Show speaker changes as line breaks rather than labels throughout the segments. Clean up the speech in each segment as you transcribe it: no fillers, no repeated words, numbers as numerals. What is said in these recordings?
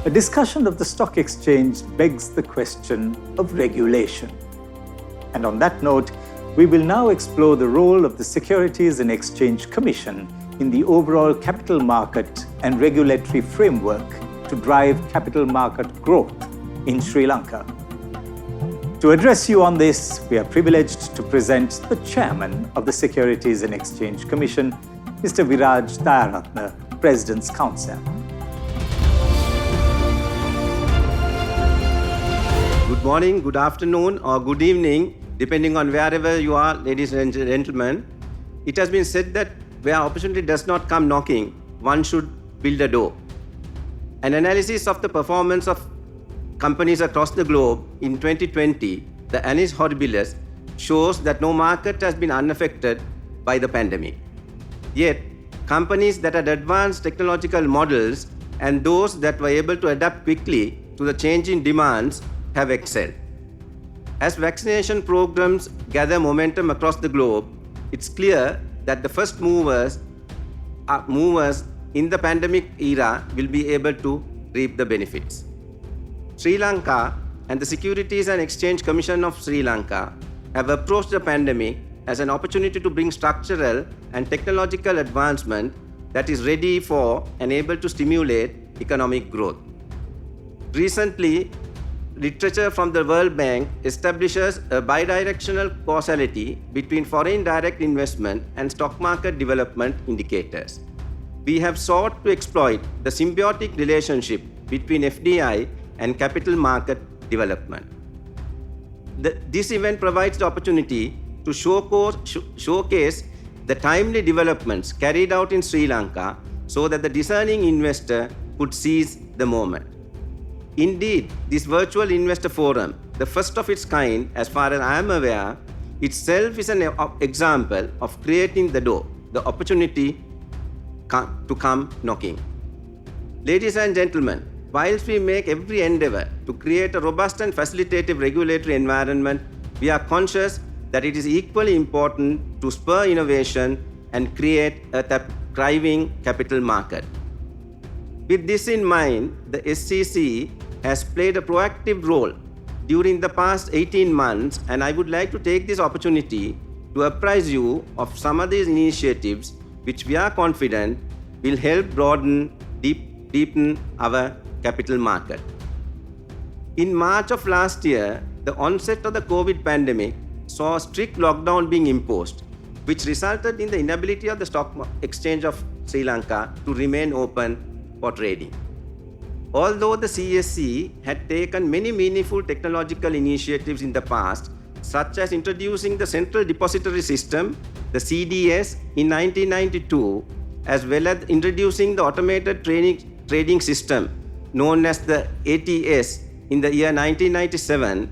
A discussion of the stock exchange begs the question of regulation. And on that note, we will now explore the role of the Securities and Exchange Commission in the overall capital market and regulatory framework to drive capital market growth in Sri Lanka. To address you on this, we are privileged to present the Chairman of the Securities and Exchange Commission, Mr. Viraj Dayaratne, President's Counsel.
Good morning, good afternoon, or good evening, depending on wherever you are, ladies and gentlemen. It has been said that where opportunity does not come knocking, one should build a door. An analysis of the performance of companies across the globe in 2020, the Annus Horribilis, shows that no market has been unaffected by the pandemic. Yet, companies that had advanced technological models and those that were able to adapt quickly to the changing demands have excelled. As vaccination programs gather momentum across the globe, it's clear that the first movers in the pandemic era will be able to reap the benefits. Sri Lanka and the Securities and Exchange Commission of Sri Lanka have approached the pandemic as an opportunity to bring structural and technological advancement that is ready for and able to stimulate economic growth. Recently, literature from the World Bank establishes a bidirectional causality between foreign direct investment and stock market development indicators. We have sought to exploit the symbiotic relationship between FDI and capital market development. This event provides the opportunity to showcase the timely developments carried out in Sri Lanka so that the discerning investor could seize the moment. Indeed, this virtual investor forum, the first of its kind as far as I am aware, itself is an example of creating the door, the opportunity to come knocking. Ladies and gentlemen, whilst we make every endeavor to create a robust and facilitative regulatory environment, we are conscious that it is equally important to spur innovation and create a thriving capital market. With this in mind, the SEC has played a proactive role during the past 18 months, and I would like to take this opportunity to apprise you of some of these initiatives which we are confident will help deepen our capital market. In March of last year, the onset of the COVID pandemic saw a strict lockdown being imposed, which resulted in the inability of the stock exchange of Sri Lanka to remain open for trading. Although the CSE had taken many meaningful technological initiatives in the past, such as introducing the Central Depository System, the CDS, in 1992, as well as introducing the Automated Trading System, known as the ATS, in the year 1997,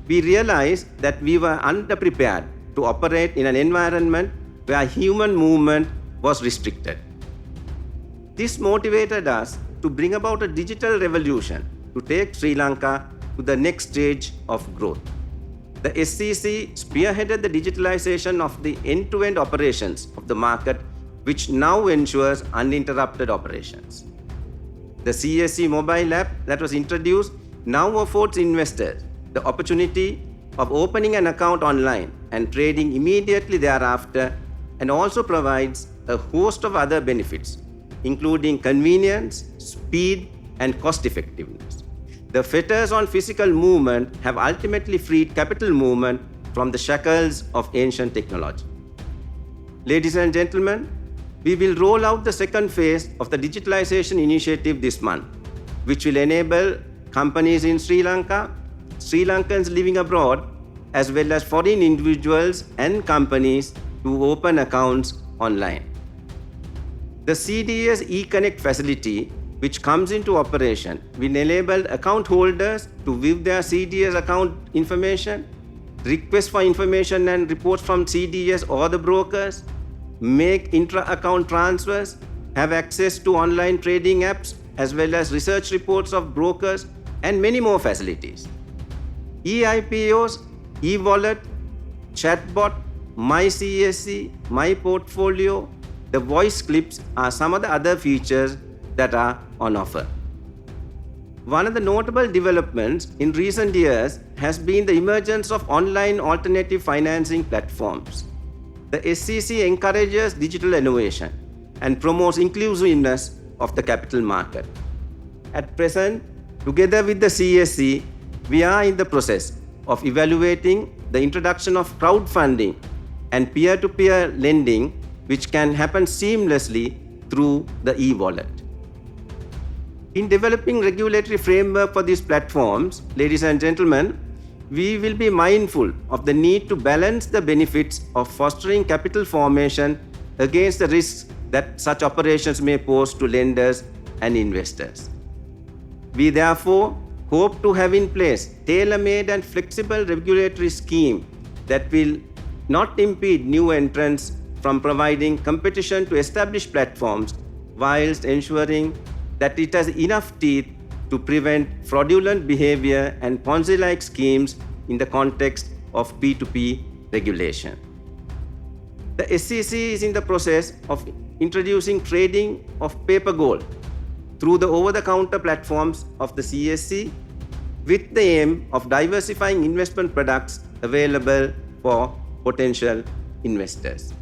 we realized that we were underprepared to operate in an environment where human movement was restricted. This motivated us to bring about a digital revolution to take Sri Lanka to the next stage of growth. The SEC spearheaded the digitalization of the end-to-end operations of the market, which now ensures uninterrupted operations. The CSE mobile app that was introduced now affords investors the opportunity of opening an account online and trading immediately thereafter, and also provides a host of other benefits, including convenience, speed, and cost effectiveness. The fetters on physical movement have ultimately freed capital movement from the shackles of ancient technology. Ladies and gentlemen, we will roll out the second phase of the digitalization initiative this month, which will enable companies in Sri Lanka, Sri Lankans living abroad, as well as foreign individuals and companies to open accounts online. The CDS eConnect facility, which comes into operation, will enable account holders to view their CDS account information, request for information and reports from CDS or the brokers, make intra-account transfers, have access to online trading apps, as well as research reports of brokers, and many more facilities. eIPOs, e-wallet, chatbot, MyCSE, My Portfolio, the voice clips are some of the other features that are on offer. One of the notable developments in recent years has been the emergence of online alternative financing platforms. The SCC encourages digital innovation and promotes inclusiveness of the capital market. At present, together with the CSC, we are in the process of evaluating the introduction of crowdfunding and peer-to-peer lending, which can happen seamlessly through the e-wallet. In developing regulatory framework for these platforms, ladies and gentlemen, we will be mindful of the need to balance the benefits of fostering capital formation against the risks that such operations may pose to lenders and investors. We therefore hope to have in place tailor-made and flexible regulatory scheme that will not impede new entrants from providing competition to established platforms, whilst ensuring that it has enough teeth to prevent fraudulent behavior and Ponzi-like schemes in the context of P2P regulation. The SCC is in the process of introducing trading of paper gold through the over-the-counter platforms of the CSC with the aim of diversifying investment products available for potential investors.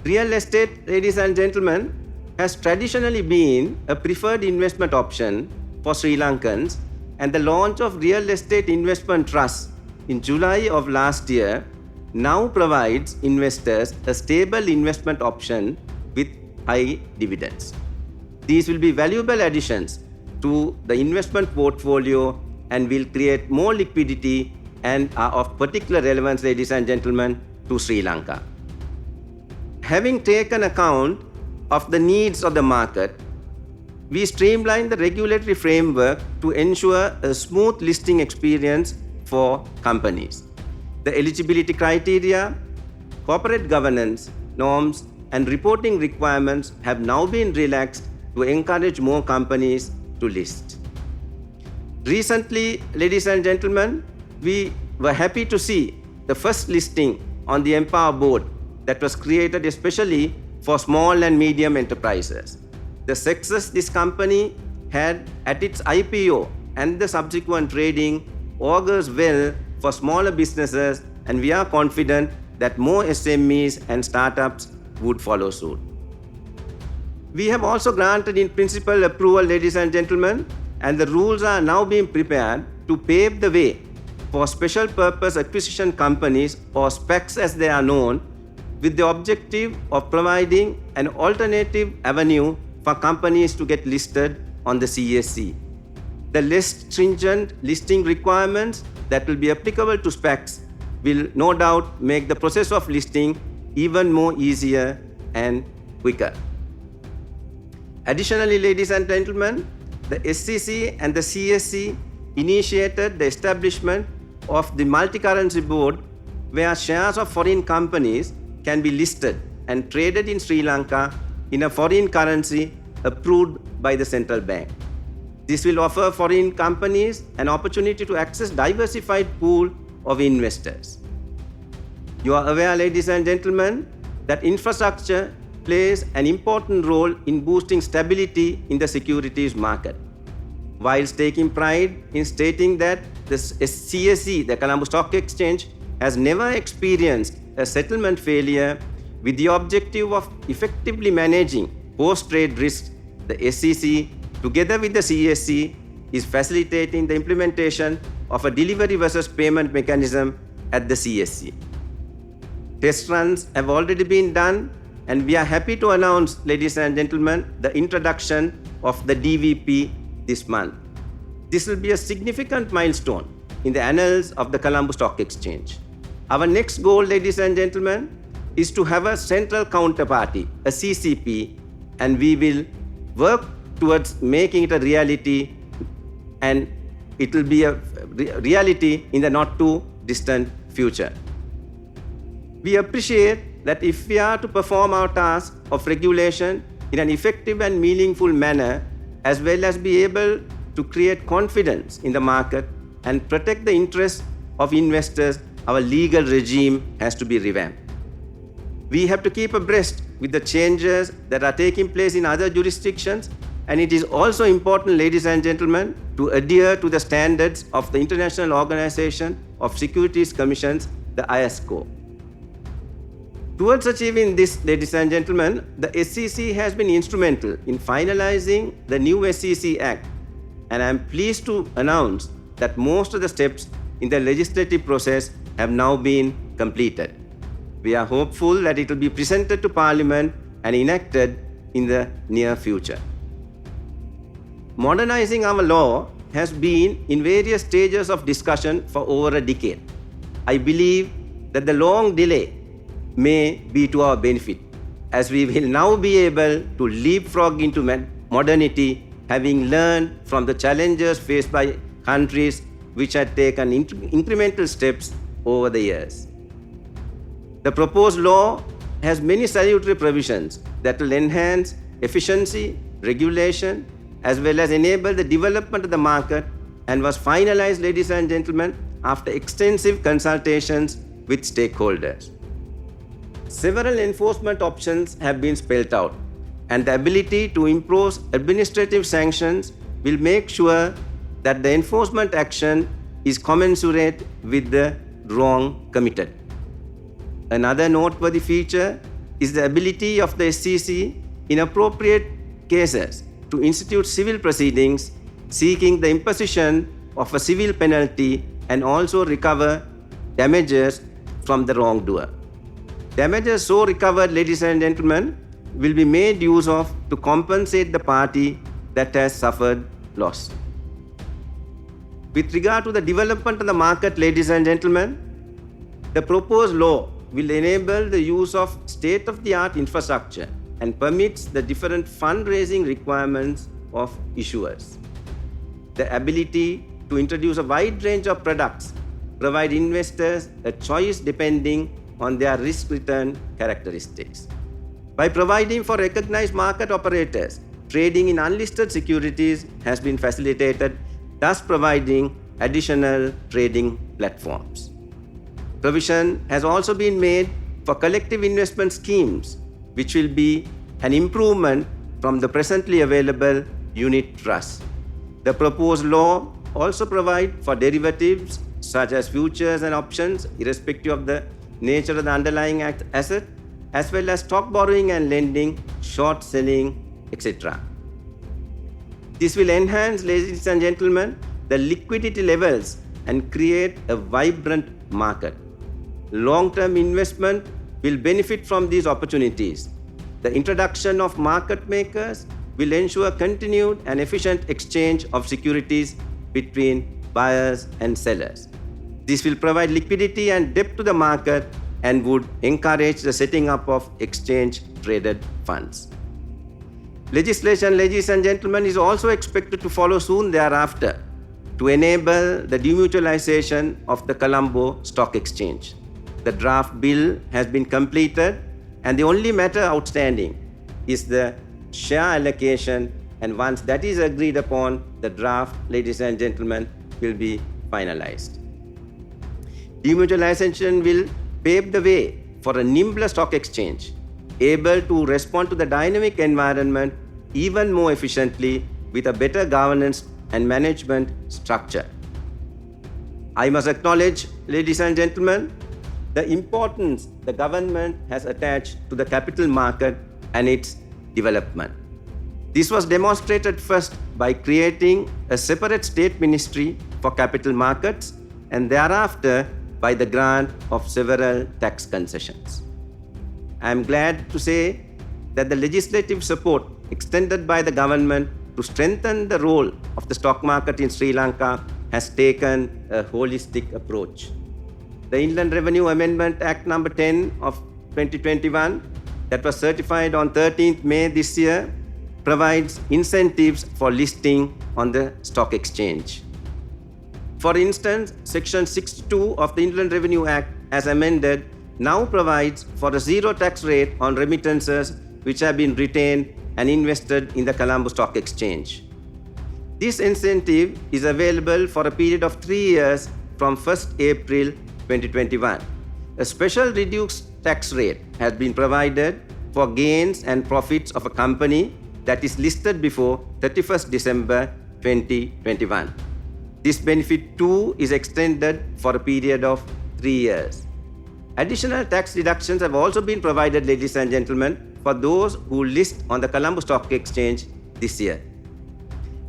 Real estate, ladies and gentlemen, has traditionally been a preferred investment option for Sri Lankans, and the launch of Real Estate Investment Trust in July of last year now provides investors a stable investment option with high dividends. These will be valuable additions to the investment portfolio and will create more liquidity and are of particular relevance, ladies and gentlemen, to Sri Lanka. Having taken account of the needs of the market, we streamline the regulatory framework to ensure a smooth listing experience for companies. The eligibility criteria, corporate governance norms, and reporting requirements have now been relaxed to encourage more companies to list. Recently, ladies and gentlemen, we were happy to see the first listing on the Empower board that was created especially for small and medium enterprises. The success this company had at its IPO and the subsequent trading augurs well for smaller businesses, and we are confident that more SMEs and startups would follow suit. We have also granted in principle approval, ladies and gentlemen, and the rules are now being prepared to pave the way for special purpose acquisition companies, or SPACs as they are known, with the objective of providing an alternative avenue for companies to get listed on the CSC. The less stringent listing requirements that will be applicable to SPACs will no doubt make the process of listing even more easier and quicker. Additionally, ladies and gentlemen, the SCC and the CSC initiated the establishment of the multi-currency board, where shares of foreign companies can be listed and traded in Sri Lanka in a foreign currency approved by the central bank. This will offer foreign companies an opportunity to access diversified pool of investors. You are aware, ladies and gentlemen, that infrastructure plays an important role in boosting stability in the securities market. Whilst taking pride in stating that the CSE, the Colombo Stock Exchange, has never experienced a settlement failure, with the objective of effectively managing post-trade risks, the SCC, together with the CSC, is facilitating the implementation of a delivery versus payment mechanism at the CSC. Test runs have already been done, and we are happy to announce, ladies and gentlemen, the introduction of the DVP this month. This will be a significant milestone in the annals of the Colombo Stock Exchange. Our next goal, ladies and gentlemen, is to have a central counterparty, a CCP, and we will work towards making it a reality, and it will be a reality in the not too distant future. We appreciate that if we are to perform our task of regulation in an effective and meaningful manner, as well as be able to create confidence in the market and protect the interests of investors, our legal regime has to be revamped. We have to keep abreast with the changes that are taking place in other jurisdictions And it is also important, ladies and gentlemen, to adhere to the standards of the International Organization of Securities Commissions, the ISCO. Towards achieving this, ladies and gentlemen, the SEC has been instrumental in finalizing the new SEC Act, and I am pleased to announce that most of the steps in the legislative process have now been completed. We are hopeful that it will be presented to Parliament and enacted in the near future. Modernizing our law has been in various stages of discussion for over a decade. I believe that the long delay may be to our benefit, as we will now be able to leapfrog into modernity, having learned from the challenges faced by countries which had taken incremental steps over the years. The proposed law has many salutary provisions that will enhance efficiency, regulation, as well as enable the development of the market, and was finalized, ladies and gentlemen, after extensive consultations with stakeholders. Several enforcement options have been spelled out, and the ability to impose administrative sanctions will make sure that the enforcement action is commensurate with the wrong committed. Another noteworthy feature is the ability of the SEC in appropriate cases to institute civil proceedings seeking the imposition of a civil penalty and also recover damages from the wrongdoer. Damages so recovered, ladies and gentlemen, will be made use of to compensate the party that has suffered loss. With regard to the development of the market, ladies and gentlemen, the proposed law will enable the use of state-of-the-art infrastructure and permits the different fundraising requirements of issuers. The ability to introduce a wide range of products provide investors a choice depending on their risk-return characteristics. By providing for recognized market operators, trading in unlisted securities has been facilitated, thus providing additional trading platforms. Provision has also been made for collective investment schemes, which will be an improvement from the presently available unit trust. The proposed law also provides for derivatives such as futures and options, irrespective of the nature of the underlying asset, as well as stock borrowing and lending, short selling, etc. This will enhance, ladies and gentlemen, the liquidity levels and create a vibrant market. Long-term investment will benefit from these opportunities. The introduction of market makers will ensure continued and efficient exchange of securities between buyers and sellers. This will provide liquidity and depth to the market and would encourage the setting up of exchange-traded funds. Legislation, ladies and gentlemen, is also expected to follow soon thereafter to enable the demutualization of the Colombo Stock Exchange. The draft bill has been completed, and the only matter outstanding is the share allocation, and once that is agreed upon, the draft, ladies and gentlemen, will be finalized. Demutualization will pave the way for a nimbler stock exchange, able to respond to the dynamic environment even more efficiently with a better governance and management structure. I must acknowledge, ladies and gentlemen, the importance the government has attached to the capital market and its development. This was demonstrated first by creating a separate state ministry for capital markets and thereafter by the grant of several tax concessions. I am glad to say that the legislative support extended by the government to strengthen the role of the stock market in Sri Lanka has taken a holistic approach. The Inland Revenue Amendment Act No. 10 of 2021 that was certified on 13th May this year provides incentives for listing on the stock exchange. For instance, Section 62 of the Inland Revenue Act as amended now provides for a zero tax rate on remittances which have been retained and invested in the Colombo Stock Exchange. This incentive is available for a period of 3 years from 1st April 2021. A special reduced tax rate has been provided for gains and profits of a company that is listed before 31st December 2021. This benefit too is extended for a period of 3 years. Additional tax deductions have also been provided, ladies and gentlemen, for those who list on the Colombo Stock Exchange this year.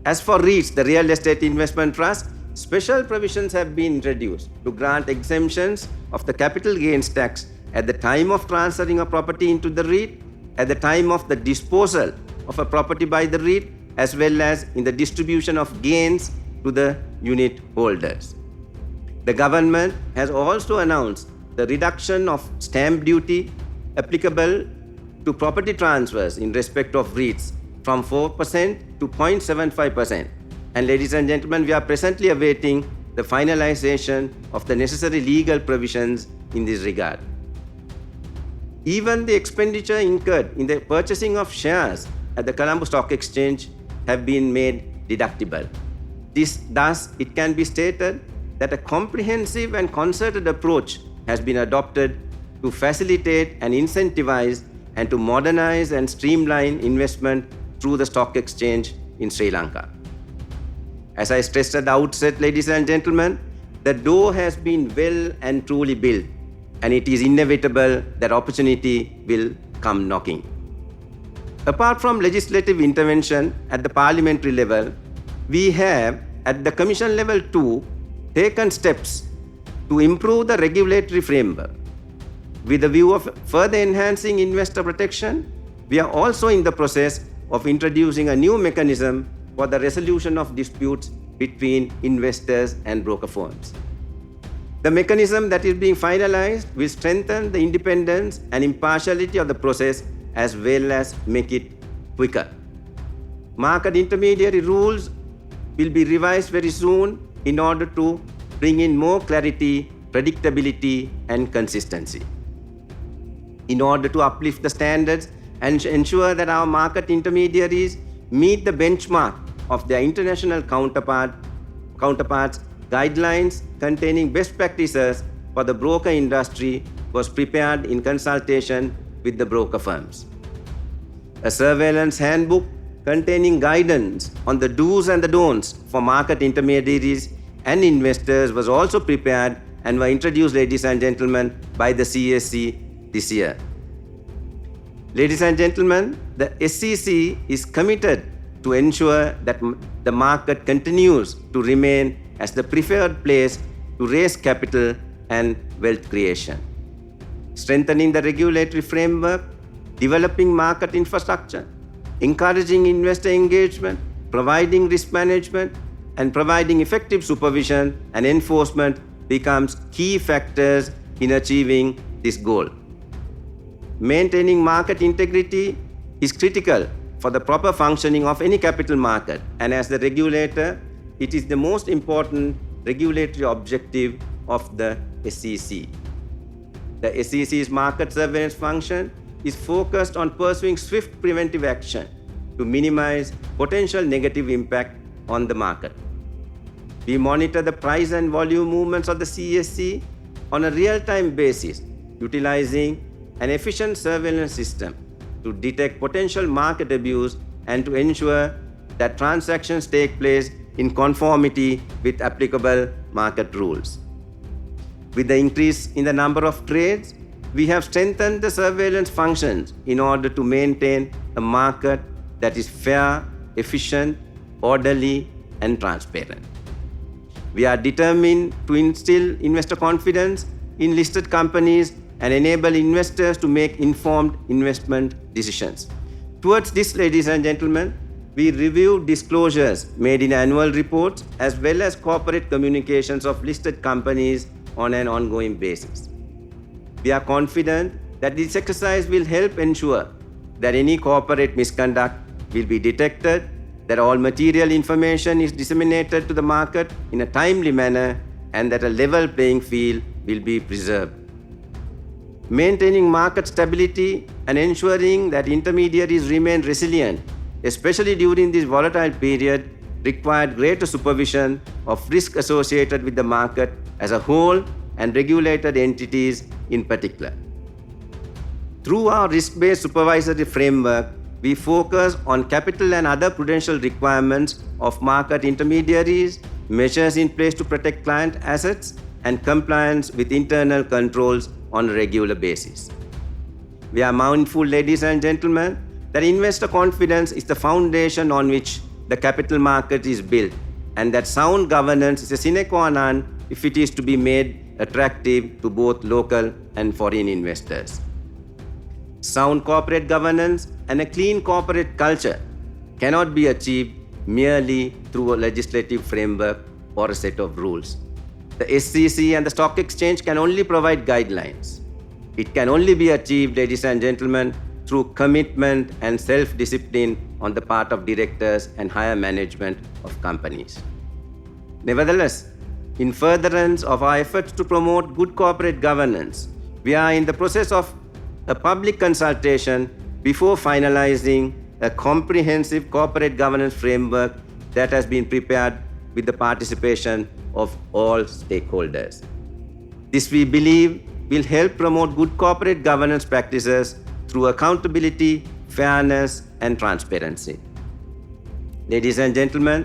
As for REITs, the Real Estate Investment Trust, special provisions have been introduced to grant exemptions of the capital gains tax at the time of transferring a property into the REIT, at the time of the disposal of a property by the REIT, as well as in the distribution of gains to the unit holders. The government has also announced the reduction of stamp duty applicable to property transfers in respect of REITs from 4% to 0.75%. And ladies and gentlemen, we are presently awaiting the finalization of the necessary legal provisions in this regard. Even the expenditure incurred in the purchasing of shares at the Colombo Stock Exchange have been made deductible. Thus, it can be stated that a comprehensive and concerted approach has been adopted to facilitate and incentivize and to modernize and streamline investment through the stock exchange in Sri Lanka. As I stressed at the outset, ladies and gentlemen, the door has been well and truly built, and it is inevitable that opportunity will come knocking. Apart from legislative intervention at the parliamentary level, we have at the Commission level too taken steps to improve the regulatory framework. With the view of further enhancing investor protection, we are also in the process of introducing a new mechanism for the resolution of disputes between investors and broker firms. The mechanism that is being finalized will strengthen the independence and impartiality of the process as well as make it quicker. Market intermediary rules will be revised very soon in order to bring in more clarity, predictability, and consistency. In order to uplift the standards and ensure that our market intermediaries meet the benchmark of their international counterparts, guidelines containing best practices for the broker industry was prepared in consultation with the broker firms. A surveillance handbook containing guidance on the do's and the don'ts for market intermediaries and investors was also prepared and were introduced, ladies and gentlemen, by the CSC this year. Ladies and gentlemen, the SEC is committed to ensure that the market continues to remain as the preferred place to raise capital and wealth creation. Strengthening the regulatory framework, developing market infrastructure, encouraging investor engagement, providing risk management, and providing effective supervision and enforcement becomes key factors in achieving this goal. Maintaining market integrity is critical for the proper functioning of any capital market, and as the regulator, it is the most important regulatory objective of the SEC. The SEC's market surveillance function is focused on pursuing swift preventive action to minimize potential negative impact on the market. We monitor the price and volume movements of the CSE on a real-time basis, utilizing an efficient surveillance system to detect potential market abuse and to ensure that transactions take place in conformity with applicable market rules. With the increase in the number of trades, we have strengthened the surveillance functions in order to maintain a market that is fair, efficient, orderly, and transparent. We are determined to instill investor confidence in listed companies and enable investors to make informed investment decisions. Towards this, ladies and gentlemen, we review disclosures made in annual reports as well as corporate communications of listed companies on an ongoing basis. We are confident that this exercise will help ensure that any corporate misconduct will be detected, that all material information is disseminated to the market in a timely manner, and that a level playing field will be preserved. Maintaining market stability and ensuring that intermediaries remain resilient, especially during this volatile period, required greater supervision of risk associated with the market as a whole and regulated entities in particular. Through our risk-based supervisory framework, we focus on capital and other prudential requirements of market intermediaries, measures in place to protect client assets, and compliance with internal controls on a regular basis. We are mindful, ladies and gentlemen, that investor confidence is the foundation on which the capital market is built, and that sound governance is a sine qua non if it is to be made attractive to both local and foreign investors. Sound corporate governance and a clean corporate culture cannot be achieved merely through a legislative framework or a set of rules. The SEC and the stock exchange can only provide guidelines. It can only be achieved, ladies and gentlemen, through commitment and self-discipline on the part of directors and higher management of companies. Nevertheless, in furtherance of our efforts to promote good corporate governance, we are in the process of a public consultation before finalizing a comprehensive corporate governance framework that has been prepared with the participation of all stakeholders. This, we believe, will help promote good corporate governance practices through accountability, fairness, and transparency. Ladies and gentlemen,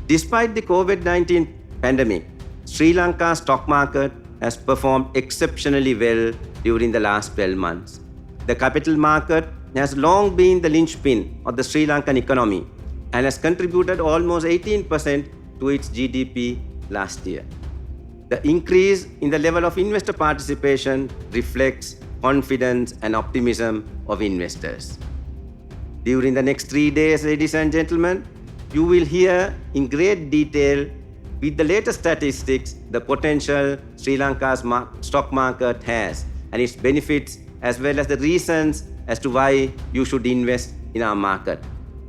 despite the COVID-19 pandemic, Sri Lanka's stock market has performed exceptionally well during the last 12 months. The capital market has long been the linchpin of the Sri Lankan economy and has contributed almost 18% to its GDP last year. The increase in the level of investor participation reflects confidence and optimism of investors. During the next 3 days, ladies and gentlemen, you will hear in great detail with the latest statistics the potential Sri Lanka's stock market has and its benefits, as well as the reasons as to why you should invest in our market.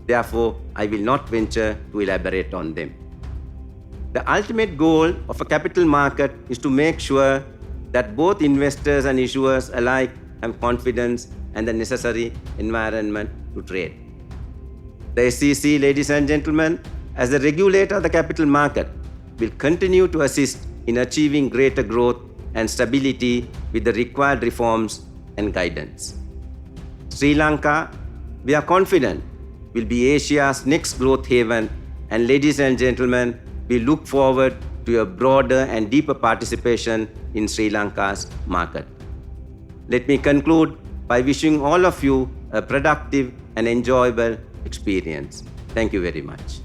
Therefore, I will not venture to elaborate on them. The ultimate goal of a capital market is to make sure that both investors and issuers alike have confidence and the necessary environment to trade. The SEC, ladies and gentlemen, as the regulator of the capital market, will continue to assist in achieving greater growth and stability with the required reforms and guidance. Sri Lanka, we are confident, will be Asia's next growth haven, and ladies and gentlemen, we look forward to a broader and deeper participation in Sri Lanka's market. Let me conclude by wishing all of you a productive and enjoyable experience. Thank you very much.